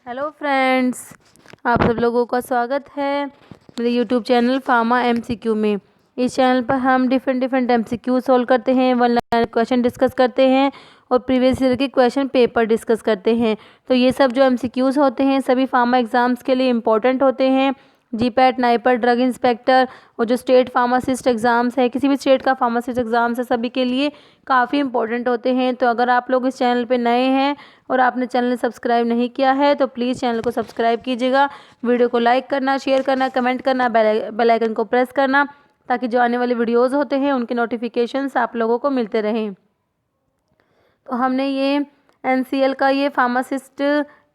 Hello friends, आप सब लोगों का स्वागत है मेरे यूट्यूब चैनल फार्मा एमसीक्यू में। इस चैनल पर हम डिफरेंट एमसीक्यू सॉल्व करते हैं, वन लाइन क्वेश्चन डिस्कस करते हैं और प्रीवियस ईयर के क्वेश्चन पेपर डिस्कस करते हैं। तो ये सब जो एमसीक्यूज़ होते हैं सभी फार्मा एग्ज़ाम्स के लिए इम्पोर्टेंट होते हैं। जीपैट, नाइपर, ड्रग इंस्पेक्टर और जो स्टेट फार्मासिस्ट एग्ज़ाम्स है, किसी भी स्टेट का फार्मासिस्ट एग्ज़ाम्स है, सभी के लिए काफ़ी इंपॉर्टेंट होते हैं। तो अगर आप लोग इस चैनल पे नए हैं और आपने चैनल सब्सक्राइब नहीं किया है तो प्लीज़ चैनल को सब्सक्राइब कीजिएगा। वीडियो को लाइक करना, शेयर करना, कमेंट करना, बेल आइकन को प्रेस करना, ताकि जो आने वाले वीडियोज़ होते हैं उनके नोटिफिकेशंस आप लोगों को मिलते रहें। तो हमने ये एनसीएल का ये फार्मासिस्ट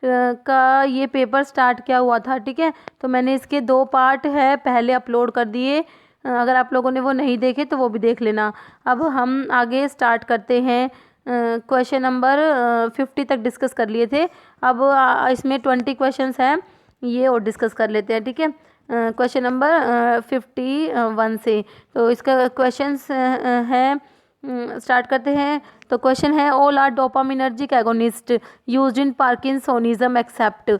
का ये पेपर स्टार्ट किया हुआ था, ठीक है। तो मैंने इसके 2 पार्ट है पहले अपलोड कर दिए। अगर आप लोगों ने वो नहीं देखे तो वो भी देख लेना। अब हम आगे स्टार्ट करते हैं। क्वेश्चन नंबर 50 तक डिस्कस कर लिए थे। अब इसमें 20 क्वेश्चंस हैं, ये और डिस्कस कर लेते हैं, ठीक है। क्वेश्चन नंबर 51 से। तो इसका क्वेश्चंस है, स्टार्ट करते हैं। तो क्वेश्चन है, all are dopaminergic agonist used in parkinsonism except.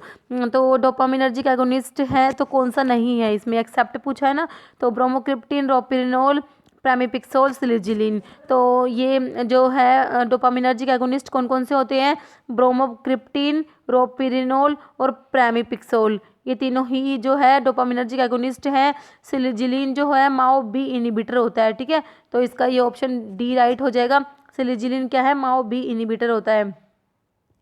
तो डोपामिनर्जिक एगोनिस्ट है तो कौन सा नहीं है, इसमें एक्सेप्ट पूछा है ना। तो ब्रोमोक्रिप्टिन, रोपिरिनोल, प्रामिपिक्सोल, सिलिजिलिन। तो ये जो है डोपामिनर्जिक एगोनिस्ट कौन कौन से होते हैं, ब्रोमोक्रिप्टिन, रोपिरिनोल और प्रामिपिक्सोल, ये तीनों ही जो है डोपामिनर्जिक एगोनिस्ट है। सिलिजिलिन जो है माओ बी इनिबिटर होता है, ठीक है। तो इसका ये ऑप्शन डी राइट हो जाएगा। सिलिजिलिन क्या है, माओ बी इनिबिटर होता है।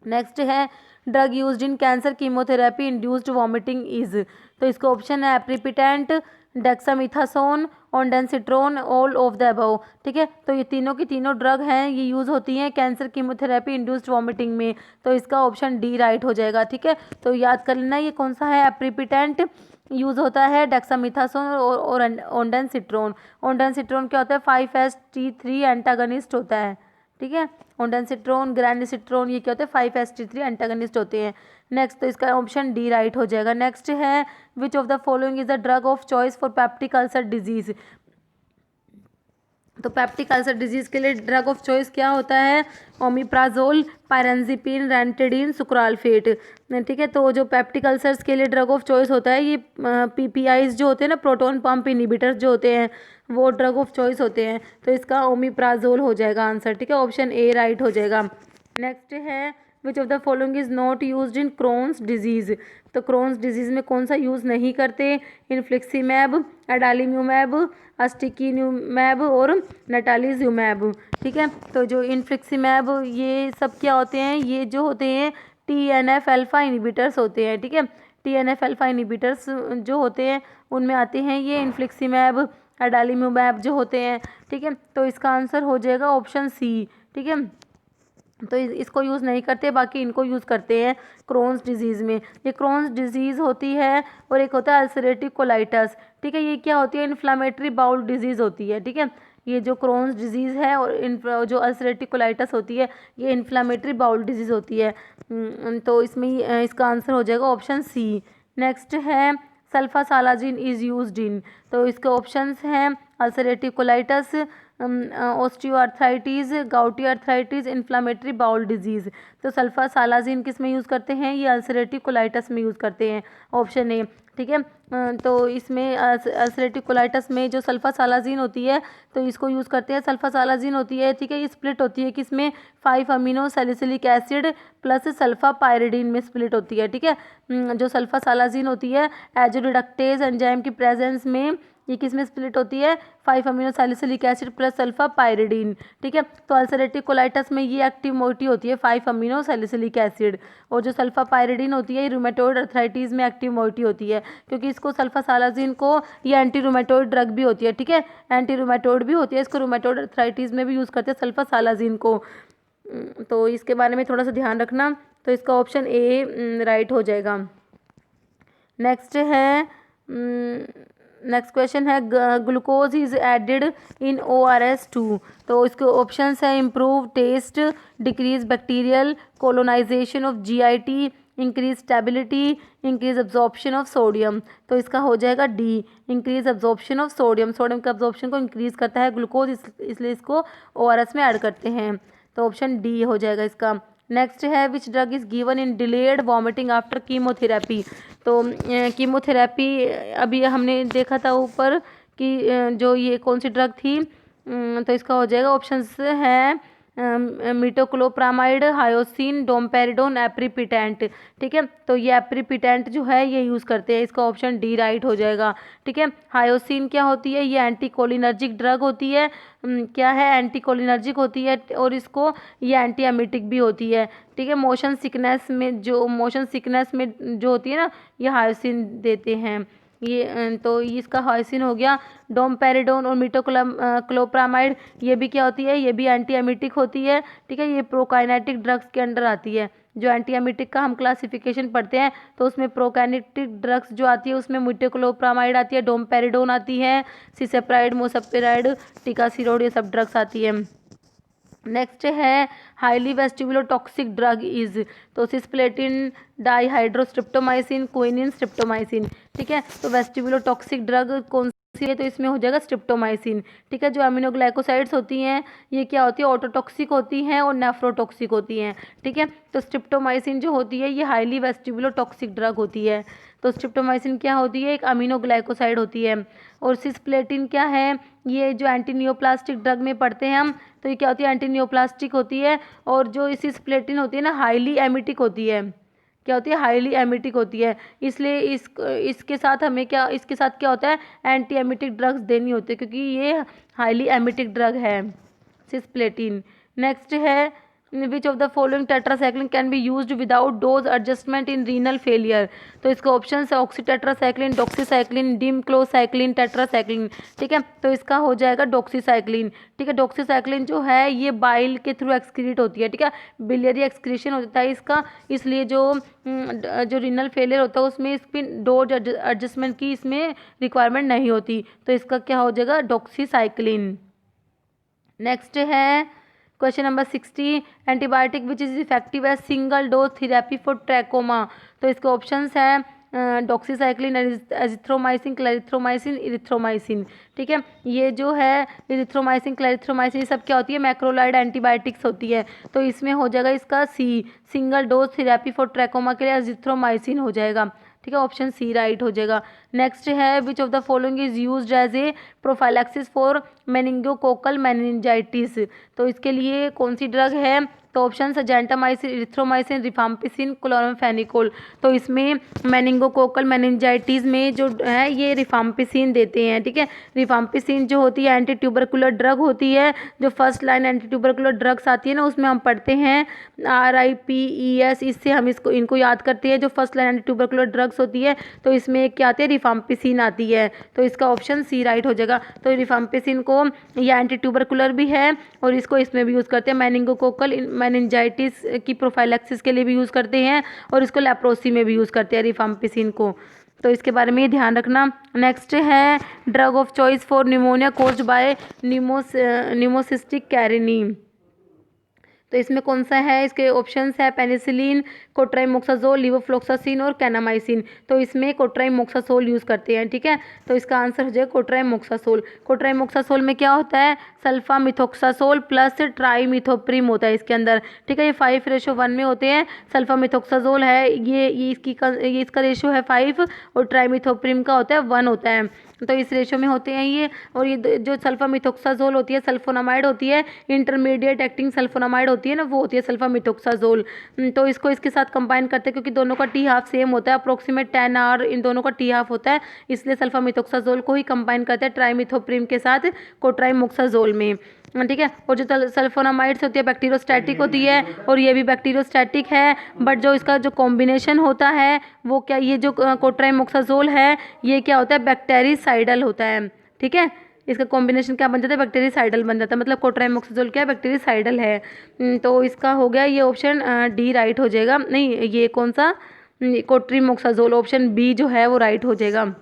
नेक्स्ट है, drug used in cancer chemotherapy induced vomiting is. तो इसका ऑप्शन है aprepitant, dexamethasone, ondansetron, all of the above, ठीक है। तो ये तीनों की तीनों ड्रग हैं, ये यूज़ होती हैं कैंसर कीमोथेरेपी इंड्यूस्ड वॉमिटिंग में। तो इसका ऑप्शन डी राइट हो जाएगा, ठीक है। तो याद कर लेना ये कौन सा है, एप्रीपिटेंट यूज़ होता है डेक्सामिथासोन और ऑन्डेंसिट्रोन। ऑन्डेंसिट्रोन क्या होता है, 5-HT3 एंटागनिस्ट होता है, ठीक है। ऑन्डेंसिट्रोन, ग्रैंडिसिट्रोन, ये क्या होते हैं, 5-HT3 एंटागनिस्ट होते हैं। नेक्स्ट, तो इसका ऑप्शन डी राइट हो जाएगा। नेक्स्ट है, which of the following is the drug of choice for peptic ulcer disease. तो पेप्टिक अल्सर डिजीज़ के लिए ड्रग ऑफ चॉइस क्या होता है, ओमिप्राजोल, पायरेंजिपिन, रेंटेडिन, सुक्राल्फेट, ठीक है। तो जो पेप्टिक अल्सर्स के लिए ड्रग ऑफ चॉइस होता है, ये पीपीआईज जो होते हैं ना, प्रोटॉन पंप इनिबिटर्स जो होते हैं, वो ड्रग ऑफ चॉइस होते हैं। तो इसका ओमिप्राजोल हो जाएगा आंसर, ठीक है। ऑप्शन ए राइट हो जाएगा। नेक्स्ट है, which of the following is not used in Crohn's disease. तो क्रोन्स डिजीज़ में कौन सा यूज़ नहीं करते, इन्फ्लिक्सीमैब, एडालीम्यूमैब, अस्टिकीन्यूमैब और नटालिज्यूमैब, ठीक है। तो जो इन्फ्लिक्सीमैब, ये सब क्या होते हैं, ये जो होते हैं TNF अल्फा इनिबिटर्स होते हैं, ठीक है। TNF अल्फा इनिबिटर्स जो होते हैं उनमें आते हैं ये इन्फ्लिक्सीमैब, एडालीम्यूमैब जो होते हैं, ठीक है। तो इसका आंसर हो जाएगा ऑप्शन सी, ठीक है। तो इसको यूज़ नहीं करते, बाकी इनको यूज़ करते हैं क्रोन्स डिजीज़ में। ये क्रोन्स डिजीज़ होती है और एक होता है अल्सरेटिव कोलाइटस, ठीक है। ये क्या होती है, इन्फ्लामेटरी बाउल डिजीज़ होती है, ठीक है। ये जो क्रोन्स डिजीज़ है और जो अल्सरेटिव कोलाइटस होती है, ये इन्फ्लामेटरी बाउल डिजीज़ होती है। तो इसमें इसका आंसर हो जाएगा ऑप्शन सी। नेक्स्ट है, सल्फासालाजिन इज़ यूज्ड इन। तो इसके ऑप्शंस हैं ulcerative colitis, osteoarthritis, gouty arthritis, inflammatory bowel disease. तो सल्फासालाजिन किस में यूज़ करते हैं, ये अल्सरेटिव कोलाइटस में यूज़ करते हैं, ऑप्शन ए, ठीक है। तो इसमें अल्सरेटिव कोलाइटस में जो सल्फासालाजिन होती है तो इसको यूज़ करते हैं। सल्फासालाजिन होती है, ठीक है, ये स्प्लिट होती है किसमें, 5 अमीनो सैलिसिलिक एसिड प्लस सल्फापायरिडीन में स्प्लिट होती है, ठीक है। जो सल्फासालाजिन होती है एजो रिडक्टेज एंजाइम की प्रेजेंस में ये किस में स्प्लिट होती है, 5 अमीनो सैलिसिलिक एसिड प्लस सल्फापायरिडीन, ठीक है। तो अल्सरेटिव कोलाइटस में ये एक्टिव मोइटी होती है 5 अमीनो सैलिसिलिक एसिड, और जो सल्फापायरिडीन होती है ये रूमेटोइड अर्थराइटिस में एक्टिव मोइटी होती है, क्योंकि इसको सल्फासालाजिन को ये एंटी रूमेटोइड ड्रग भी होती है, ठीक है, एंटी रूमेटोइड भी होती है, इसको रूमेटोइड अर्थराइटिस में भी यूज़ करते हैं सल्फासालाजिन को। तो इसके बारे में थोड़ा सा ध्यान रखना। तो इसका ऑप्शन ए राइट हो जाएगा। नेक्स्ट है, नेक्स्ट क्वेश्चन है, glucose is added in ORS2। तो इसके ऑप्शंस है, improve taste, decrease bacterial colonisation of GIT, increase stability, increase absorption of sodium. तो इसका हो जाएगा D, increase absorption of sodium. Sodium के एब्जॉर्प्शन को इंक्रीज करता है ग्लूकोज, इसलिए इसको ORS में ऐड करते हैं। तो ऑप्शन डी हो जाएगा इसका। नेक्स्ट है which drug is given in delayed vomiting after chemotherapy. तो कीमोथेरेपी अभी हमने देखा था ऊपर कि जो ये कौन सी ड्रग थी, तो इसका हो जाएगा ऑप्शंस है मिटोक्लोप्रामाइड, हायोसिन, डोमपेरिडोन, एप्रीपिटेंट। ठीक है, तो ये एप्रीपिटेंट जो है ये यूज़ करते हैं, इसका ऑप्शन डी राइट हो जाएगा। ठीक है, हायोसिन क्या होती है, ये एंटीकोलिनर्जिक ड्रग होती है। क्या है, एंटीकोलिनर्जिक होती है और इसको ये एंटी एमिटिक भी होती है। ठीक है, मोशन सिकनेस में जो होती है ना, ये हायोसिन देते हैं ये। तो इसका हायोसिन हो गया। डोमपेरिडोन और मिटोक्लोप्रामाइड ये भी क्या होती है, ये भी एंटी एमिटिक होती है। ठीक है, ये प्रोकाइनेटिक ड्रग्स के अंडर आती है। जो एंटी एमिटिक का हम क्लासिफिकेशन पढ़ते हैं तो उसमें प्रोकाइनेटिक ड्रग्स जो आती है उसमें मिटोक्लोप्रामाइड आती है, डोमपेरिडोन आती है, सिसेप्राइड, मोसप्पिराइड, टिकासिरोड, ये सब ड्रग्स आती है। नेक्स्ट है हाईली वेस्टिबुलोटॉक्सिक ड्रग इज, तो सिस्प्लेटिन, डाईहाइड्रोस्ट्रिप्टोमाइसिन, क्विनिन, स्ट्रिप्टोमाइसिन। ठीक है, तो वेस्टिबुलोटॉक्सिक ड्रग कौन सी है, तो इसमें हो जाएगा स्ट्रिप्टोमाइसिन। ठीक है, जो अमीनोग्लाइकोसाइड्स होती हैं ये क्या होती है, ऑटोटॉक्सिक होती हैं और नेफ्रोटॉक्सिक होती हैं। ठीक है, तो स्ट्रिप्टोमाइसिन जो होती है ये हाईली वेस्टिबुलोटॉक्सिक ड्रग होती है। तो स्ट्रिप्टोमाइसिन क्या होती है, एक अमीनोग्लाइकोसाइड होती है। और सिस्प्लेटिन क्या है, ये जो एंटी नियोप्लास्टिक ड्रग में पढ़ते हैं हम, तो ये क्या होती है, एंटी नियोप्लास्टिक होती है। और जो सिस्प्लेटिन होती है ना, हाईली एमिटिक होती है। क्या होती है, हाईली एमिटिक होती है। इसलिए इसके साथ हमें क्या, इसके साथ क्या होता है, एंटी एमिटिक ड्रग्स देनी होती है क्योंकि ये हाईली एमिटिक ड्रग है सिस्प्लेटिन। नेक्स्ट है which of the following tetracycline can be used without dose adjustment in renal failure. तो इसका ऑप्शन है ऑक्सीटेट्रासाइक्लिन, डॉक्सीसाइक्लिन, डिमक्लोसाइक्लिन, टेट्रासाइक्लिन। ठीक है, तो इसका हो जाएगा डॉक्सीसाइक्लिन। ठीक है, डॉक्सीसाइक्लिन जो है ये बाइल के थ्रू एक्सक्रीट होती है। ठीक है, बिलियरी एक्सक्रीशन होता है इसका, इसलिए जो रीनल फेलियर होता है उसमें इसकी डोज एडजस्टमेंट की इसमें रिक्वायरमेंट नहीं होती। तो इसका क्या हो जाएगा, डॉक्सीसाइक्लिन। नेक्स्ट है question number 60, antibiotic which is effective as single dose therapy for trachoma. तो इसके ऑप्शंस हैं डॉक्सीसाइक्लिन, एजिथ्रोमाइसिन, क्लैरिथ्रोमाइसिन, इरिथ्रोमाइसिन। ठीक है, ये जो है इरिथ्रोमाइसिन, क्लैरिथ्रोमाइसिन, ये सब क्या होती है, मैक्रोलाइड एंटीबायोटिक्स होती है। तो इसमें हो जाएगा इसका C, single dose therapy for trachoma के लिए एजिथ्रोमाइसिन हो जाएगा। ठीक है, ऑप्शन सी राइट हो जाएगा। नेक्स्ट है which of the following is used as a prophylaxis for meningococcal meningitis. तो इसके लिए कौन सी ड्रग है, तो ऑप्शन है जेंटामाइसिन, इरिथ्रोमाइसिन, रिफाम्पिसिन, क्लोरामफेनिकोल। तो इसमें मेनिंगोकोकल मेनिंजाइटिस में जो है ये रिफाम्पिसिन देते हैं। ठीक है, रिफाम्पिसिन जो होती है एंटी ट्यूबरकुलर ड्रग होती है। जो first line anti tubercular drugs आती है ना उसमें हम पढ़ते हैं RIPES, इससे हम इनको याद करते हैं। जो first line anti tubercular drugs होती है तो इसमें क्या आती है, रिफाम्पिसिन आती है। तो इसका ऑप्शन सी राइट हो जाएगा। तो रिफाम्पिसिन को ये एंटी ट्यूबरकुलर भी है और इसको इसमें भी यूज़ करते हैं, मेनिंगोकोकल मेनिंजाइटिस की प्रोफाइलैक्सिस के लिए भी यूज़ करते हैं और इसको लेप्रोसी में भी यूज़ करते हैं रिफाम्पिसिन को। तो इसके बारे में ध्यान रखना। नेक्स्ट है drug of choice for pneumonia caused by pneumocystis carinii. तो इसमें कौन सा है, इसके ऑप्शंस है पेनिसिलिन, कोट्राइमोक्साजोल, लिवोफ्लोक्सासिन और कैनामाइसिन। तो इसमें कोट्राइमोक्सासोल यूज़ करते हैं। ठीक है, तो इसका आंसर हो जाएगा कोट्राइमोक्सासोल। कोट्राइमोक्सासोल में क्या होता है, सल्फा मिथोक्सासोल प्लस ट्राईमिथोप्रिम होता है इसके अंदर। ठीक है, ये 5:1 में होते हैं। सल्फा मिथोक्साजोल है ये इसका रेशो है 5 और ट्राईमिथोप्रिम का होता है 1 होता है। तो इस रेशो में होते हैं ये। और ये जो सल्फा मिथोक्साजोल होती है सल्फोनामाइड होती है, इंटरमीडिएट एक्टिंग सल्फोनामाइड होती है ना, वो होती है सल्फा मिथोक्साजोल। तो इसको इसके साथ कंबाइन करते हैं क्योंकि दोनों का T½ सेम होता है, अप्रोक्सीमेट 10 आवर इन दोनों का T½ होता है, इसलिए सल्फा मिथोक्साजोल को ही कंबाइन करते हैं ट्राईमिथोप्रिम के साथ कोट्राइमोक्साजोल में। ठीक है, और जो सल्फोनामाइड्स होती है बैक्टीरियोस्टैटिक होती है और ये भी बैक्टीरियोस्टैटिक है, बट जो इसका जो कॉम्बिनेशन होता है वो क्या, ये जो कोट्राइमोक्साजोल है ये क्या होता है, बैक्टेरिसाइडल होता है। ठीक है, इसका कॉम्बिनेशन क्या बन जाता है, बैक्टीरिसाइडल बन जाता है, मतलब कोट्राइमोक्साजोल क्या है, बैक्टीरिसाइडल है। तो इसका हो गया ये ऑप्शन डी राइट हो जाएगा। नहीं, ये कौन सा, कोट्रीमोक्साजोल, ऑप्शन बी जो है वो राइट हो जाएगा।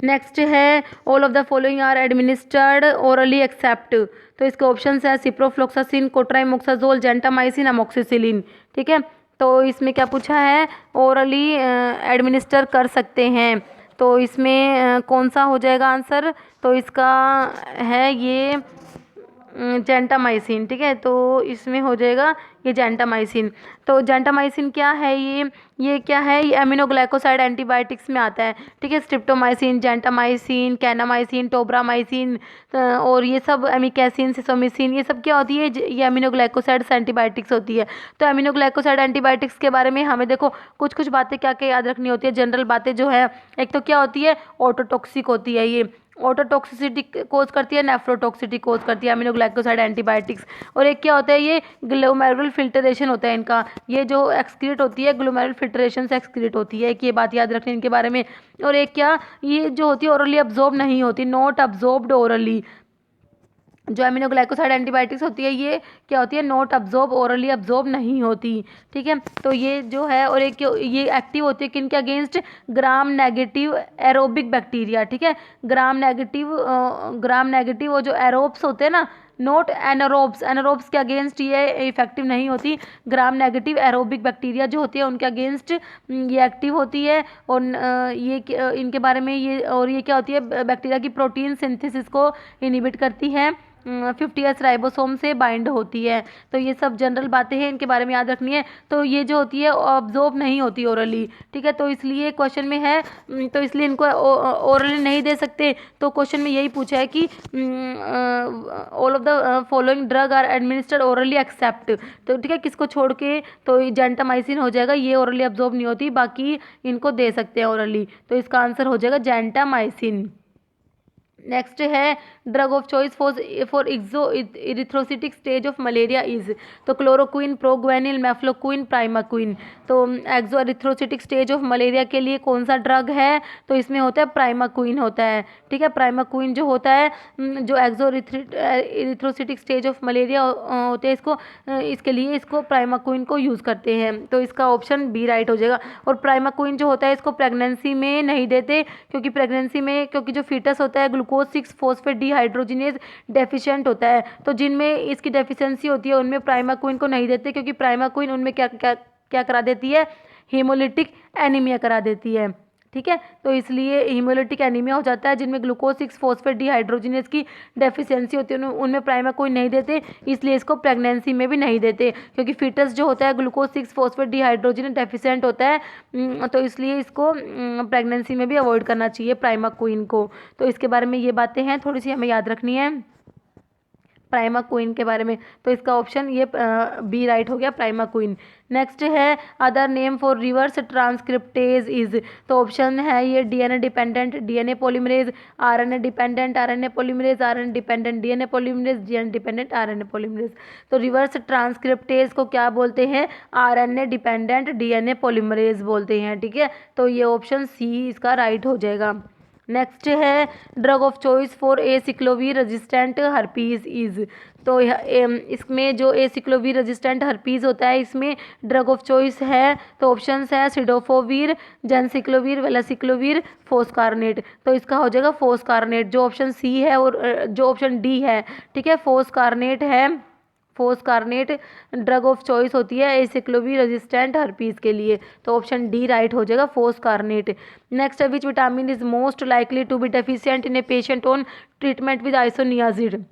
नेक्स्ट है all of the following are administered orally except. तो इसके ऑप्शन है सिप्रोफ्लोक्सासिन, कोट्राइमोक्साजोल, जेंटामाइसिन, अमोक्सिसिलिन। ठीक है, तो इसमें क्या पूछा है, ओरली एडमिनिस्टर कर सकते हैं। तो इसमें कौन सा हो जाएगा आंसर, तो इसका है ये जेंटामाइसिन, ठीक है। तो इसमें हो जाएगा ये जेंटामाइसिन। तो जेंटामाइसिन क्या है, ये क्या है, ये एमिनोग्लाइकोसाइड एंटीबायोटिक्स में आता है, ठीक है। स्ट्रिप्टोमाइसिन, जेंटामाइसिन, कैनामाइसिन, टोब्रामाइसिन और ये सब एमिकैसिन, सिसोमिसिन, ये सब क्या होती है, ये एमिनोग्लाइकोसाइड्स एंटीबायोटिक्स होती है। तो एमिनोग्लाइकोसाइड एंटीबायोटिक्स के बारे में हमें देखो कुछ कुछ बातें क्या क्या याद रखनी होती है, जनरल बातें जो है। एक तो क्या होती है, ऑटोटॉक्सिक होती है, ये ऑटोटॉक्सिसिटी कोज करती है, नेफ्रोटॉक्सिटी कोज करती है एमिनोग्लाइकोसाइड एंटीबायोटिक्स। और एक क्या होता है, ये ग्लोमेरुलर फिल्ट्रेशन होता है इनका, ये जो एक्सक्रीट होती है ग्लोमेरुलर फिल्ट्रेशन से एक्सक्रीट होती है, एक ये बात याद रखनी इनके बारे में। और एक क्या, ये जो होती है ओरली अब्जॉर्ब नहीं होती, नॉट अब्जॉर्ब्ड ओरली। जो एमिनोग्लाइकोसाइड एंटीबायोटिक्स होती है ये क्या होती है, नॉट अब्जॉर्ब, ओरली अब्जॉर्ब नहीं होती, ठीक है। तो ये जो है, और एक ये एक्टिव होती है किन के against, gram negative aerobic bacteria, ठीक है। ग्राम नेगेटिव वो जो एरोब्स होते हैं ना, नोट एनारोब्स, एनारोब्स के अगेंस्ट ये इफेक्टिव नहीं होती। ग्राम नेगेटिव एरोबिक बैक्टीरिया जो होती है उनके अगेंस्ट ये एक्टिव होती है। और इनके बारे में ये, और ये क्या होती है, बैक्टीरिया की प्रोटीन सिंथेसिस को इनहिबिट करती है, 50S राइबोसोम से बाइंड होती है। तो ये सब जनरल बातें हैं, इनके बारे में याद रखनी है। तो ये जो होती है ऑब्जॉर्ब नहीं होती ओरली, ठीक है। तो इसलिए क्वेश्चन में है, तो इसलिए इनको ओरली नहीं दे सकते। तो क्वेश्चन में यही पूछा है कि all of the following drug are administered orally except, तो ठीक है, किसको छोड़ के, तो जेंटामाइसिन हो जाएगा, ये ओरली अब्जॉर्ब नहीं होती, बाकी इनको दे सकते हैं ओरली। तो इसका आंसर हो जाएगा जेंटामाइसिन। नेक्स्ट है drug of choice for erythrocytic stage of malaria is, तो क्लोरोक्विन, प्रोग्वेनिल, मेफ्लोक्विन, प्राइमाक्विन। तो exo erythrocytic stage of malaria के लिए कौन सा ड्रग है, तो इसमें होता है प्राइमाक्विन होता है, ठीक है। प्राइमाक्विन जो होता है, जो एक्सो इरिथ्रोसिटिक स्टेज ऑफ मलेरिया होते हैं, इसके लिए इसको प्राइमाक्विन को यूज़ करते हैं। तो इसका ऑप्शन बी राइट हो जाएगा। और प्राइमाक्विन जो होता है इसको प्रेगनेंसी में नहीं देते, क्योंकि प्रेगनेंसी में, क्योंकि जो फीटस होता है ग्लूकोज 6 फॉस्फेट डिहाइड्रोजिनेज डेफिशिएंट होता है, तो जिनमें इसकी डेफिशिएंसी होती है उनमें प्राइमाक्विन को नहीं देते, क्योंकि प्राइमाक्विन उनमें क्या क्या क्या करा देती है, हीमोलिटिक एनीमिया करा देती है, ठीक है। तो इसलिए हीमोलिटिक एनीमिया हो जाता है जिनमें ग्लूकोज 6 फॉस्फेट डिहाइड्रोजिनेज की डेफिशिएंसी होती है, उनमें प्राइमाक्विन नहीं देते। इसलिए इसको प्रेगनेंसी में भी नहीं देते, क्योंकि फीटस जो होता है ग्लूकोज 6 फॉस्फेट डिहाइड्रोजिनेज डेफिशिएंट होता है, तो इसलिए इसको प्रेगनेंसी में भी अवॉइड करना चाहिए प्राइमाक्विन को। तो इसके बारे में ये बातें हैं, थोड़ी सी हमें याद रखनी है प्राइमाक्विन के बारे में। तो इसका ऑप्शन ये बी राइट हो गया, प्राइमाक्विन। नेक्स्ट है other name for reverse transcriptase is, तो ऑप्शन है ये DNA dependent DNA polymerase, RNA dependent RNA polymerase, RNA dependent DNA polymerase, DNA dependent RNA polymerase. तो रिवर्स ट्रांसक्रिप्टेज को क्या बोलते हैं, आरएनए डिपेंडेंट डीएनए पॉलीमरेज बोलते हैं, ठीक है। तो ये ऑप्शन सी इसका राइट हो जाएगा। नेक्स्ट है drug of choice for एसिक्लोवीर resistant herpes is, तो इसमें जो एसिक्लोवीर रेजिस्टेंट हर्पीज होता है इसमें ड्रग ऑफ चॉइस है, तो ऑप्शंस है सिडोफोवीर, जेनसिक्लोवीर, वेलासिक्लोवीर, फोस्कारनेट। तो इसका हो जाएगा फोस्कारनेट, जो ऑप्शन सी है और जो ऑप्शन डी है, ठीक है, फोस्कारनेट है। फोस्कारनेट ड्रग ऑफ चॉइस होती है एसिक्लोवीर रेजिस्टेंट हर्पीज के लिए, तो ऑप्शन डी राइट हो जाएगा, फोस्कारनेट। नेक्स्ट है which vitamin is most likely to be deficient in a patient on treatment with isoniazid,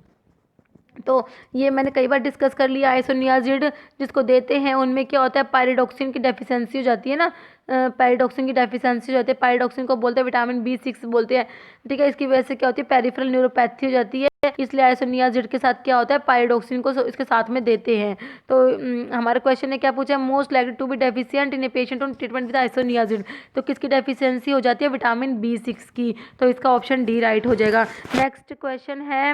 तो ये मैंने कई बार डिस्कस कर लिया। आइसोनियाजिड जिसको देते हैं उनमें क्या होता है, पायरिडॉक्सिन की डेफिशिएंसी हो जाती है ना, पायरिडॉक्सिन की डेफिशिएंसी हो जाती है, पायरिडॉक्सिन को बोलते हैं विटामिन B6 बोलते हैं, ठीक है। इसकी वजह से क्या होती है, पेरिफेरल न्यूरोपैथी हो जाती है, इसलिए आइसोनियाजिड के साथ क्या होता है, पायरिडॉक्सिन को इसके साथ में देते हैं। तो हमारे क्वेश्चन ने क्या पूछा है, most likely to be deficient in a patient on treatment with isoniazid, तो किसकी डेफिशिएंसी हो जाती है, विटामिन B6 की। तो इसका ऑप्शन डी राइट हो जाएगा। नेक्स्ट क्वेश्चन है,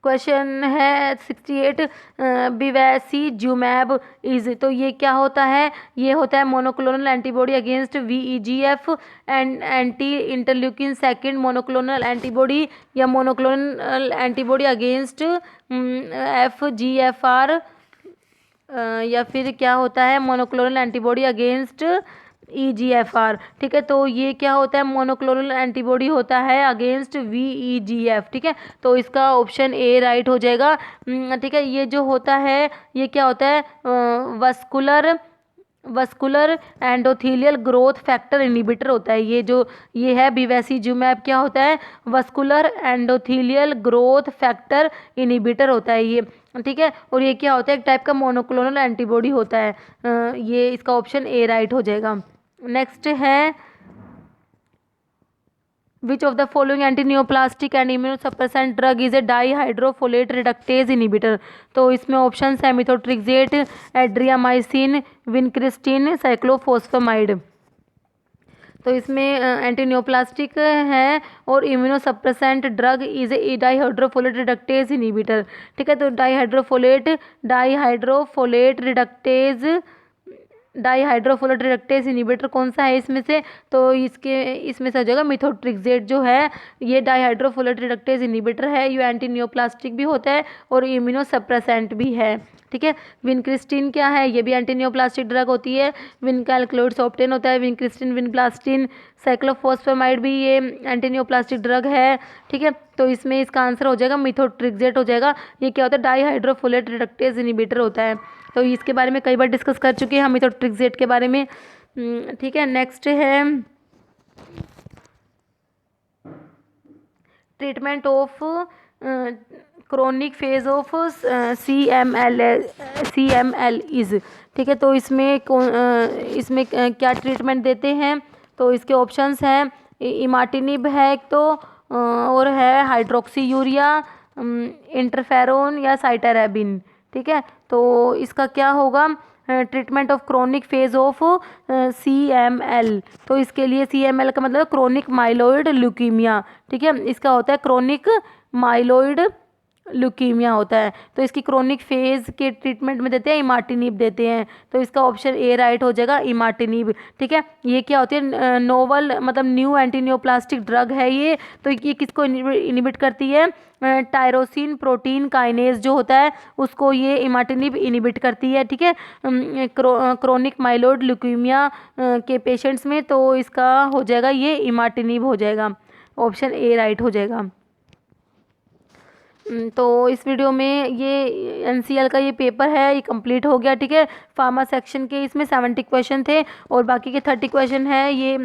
क्वेश्चन है 68 बिवैसिजुमैब इज, तो ये क्या होता है, ये होता है monoclonal antibody against VEGF and anti interleukin second monoclonal antibody, या मोनोक्लोनल एंटीबॉडी अगेंस्ट FGFR, या फिर क्या होता है मोनोक्लोनल एंटीबॉडी अगेंस्ट EGFR, ठीक है। तो ये क्या होता है, मोनोक्लोनल एंटीबॉडी होता है अगेंस्ट VEGF, ठीक है। तो इसका ऑप्शन ए राइट हो जाएगा, ठीक है। ये जो होता है ये क्या होता है, vascular vascular endothelial growth factor inhibitor होता है। ये है बेवैसिजुमैब, क्या होता है? Vascular endothelial growth factor inhibitor होता है ये, ठीक है। और ये क्या होता है? एक टाइप का मोनोक्लोनल एंटीबॉडी होता है। ये इसका ऑप्शन ए राइट हो जाएगा। नेक्स्ट है which of the following antineoplastic and immunosuppressant drug is a dihydrofolate reductase inhibitor. तो इसमें ऑप्शन है मिथोट्रिक्सेट, एड्रियामाइसिन, विनक्रिस्टिन, साइक्लोफॉस्फेमाइड। तो इसमें एंटीनियोप्लास्टिक है और immunosuppressant drug is a dihydrofolate reductase inhibitor, ठीक है। तो डाईहाइड्रोफोलेट रिडक्टेज इनिबिटर कौन सा है इसमें से? तो इसमें से हो जाएगा मिथोट्रिक्सेट जो है, ये डाईहाइड्रोफोलेट रिडक्टेज इनिबिटर है। ये एंटी नियोप्लास्टिक भी होता है और इम्यूनोसप्रेसेंट भी है, ठीक है। विनक्रिस्टिन क्या है? ये भी एंटी नियोप्लास्टिक ड्रग होती है। विनकैलक्लोइड्स ऑप्टेन होता है, विनक्रिस्टिन, विनप्लास्टिन। साइक्लोफॉस्फेमाइड भी ये एंटी नियोप्लास्टिक ड्रग है, ठीक है। तो इसमें इसका आंसर हो जाएगा मिथोट्रिक्सेट हो जाएगा। ये क्या होता है? डाईहाइड्रोफोलेट रिडक्टेज इनिबिटर होता है। तो इसके बारे में कई बार डिस्कस कर चुके हैं हम मिथोट्रिक्सेट के बारे में, ठीक है। नेक्स्ट है treatment of chronic phase of CML is, ठीक है। तो इसमें क्या ट्रीटमेंट देते हैं? तो इसके ऑप्शंस हैं इमाटिनिब है एक तो, और है हाइड्रोक्सी यूरिया, इंटरफेरोन या साइटरैबिन, ठीक है। तो इसका क्या होगा? Treatment of chronic phase of CML। तो इसके लिए CML का मतलब क्रोनिक माइलोइड ल्यूकीमिया, ठीक है। इसका होता है क्रोनिक माइलोइड ल्यूकीमिया होता है। तो इसकी क्रोनिक फेज के ट्रीटमेंट में देते हैं इमाटिनिब देते हैं। तो इसका ऑप्शन ए राइट हो जाएगा, इमाटिनिब, ठीक है। ये क्या होती है? नोवल मतलब न्यू एंटीनियोप्लास्टिक ड्रग है ये। तो ये किसको इनिबिट करती है? टायरोसिन प्रोटीन काइनेज जो होता है उसको ये इमाटिनिब इनिबिट करती है, ठीक है। क्रोनिक माइलोइड ल्यूकीमिया के पेशेंट्स में। तो इसका हो जाएगा ये इमाटिनिब हो जाएगा, ऑप्शन ए राइट हो जाएगा। तो इस वीडियो में ये NCL का ये पेपर है ये कंप्लीट हो गया, ठीक है। फार्मा सेक्शन के इसमें 70 क्वेश्चन थे और बाकी के 30 क्वेश्चन है ये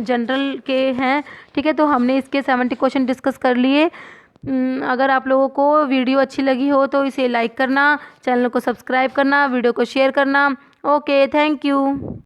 जनरल के हैं, ठीक है। तो हमने इसके 70 क्वेश्चन डिस्कस कर लिए। अगर आप लोगों को वीडियो अच्छी लगी हो तो इसे लाइक करना, चैनल को सब्सक्राइब करना, वीडियो को शेयर करना। Okay, thank you.